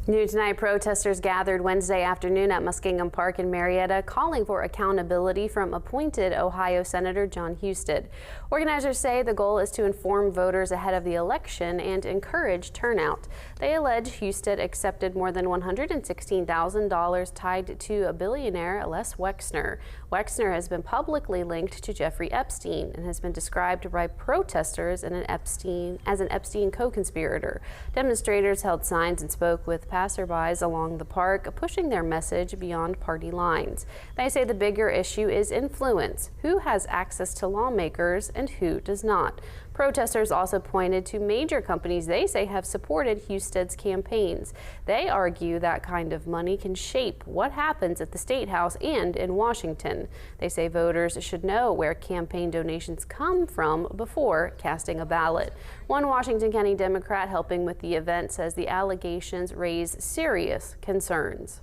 New tonight, protesters gathered Wednesday afternoon at Muskingum Park in Marietta, calling for accountability from appointed Ohio Senator Jon Husted. Organizers say the goal is to inform voters ahead of the election and encourage turnout. They allege Husted accepted more than $116,000 tied to a billionaire, Les Wexner. Wexner has been publicly linked to Jeffrey Epstein and has been described by protesters as an Epstein co-conspirator. Demonstrators held signs and spoke with passerbys along the park, pushing their message beyond party lines. They say the bigger issue is influence. Who has access to lawmakers and who does not? Protesters also pointed to major companies they say have supported Husted's campaigns. They argue that kind of money can shape what happens at the State House and in Washington. They say voters should know where campaign donations come from before casting a ballot. One Washington County Democrat helping with the event says the allegations raise serious concerns.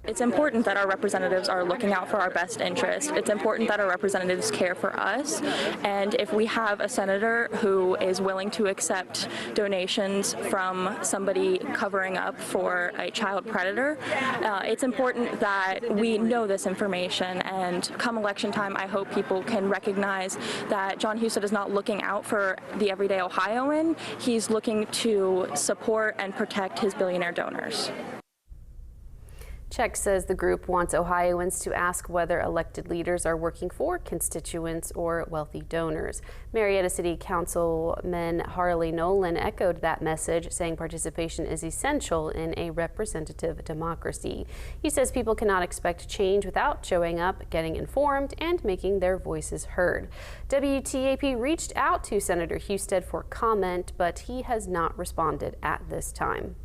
It's important that our representatives are looking out for our best interest. It's important that our representatives care for us. And if we have a senator who is willing to accept donations from somebody covering up for a child predator, it's important that we know this information. And come election time, I hope people can recognize that Jon Husted is not looking out for the everyday Ohioan. He's looking to support and protect his billionaire donors. Check says the group wants Ohioans to ask whether elected leaders are working for constituents or wealthy donors. Marietta City Councilman Harley Nolan echoed that message, saying participation is essential in a representative democracy. He says people cannot expect change without showing up, getting informed, and making their voices heard. WTAP reached out to Senator Husted for comment, but he has not responded at this time.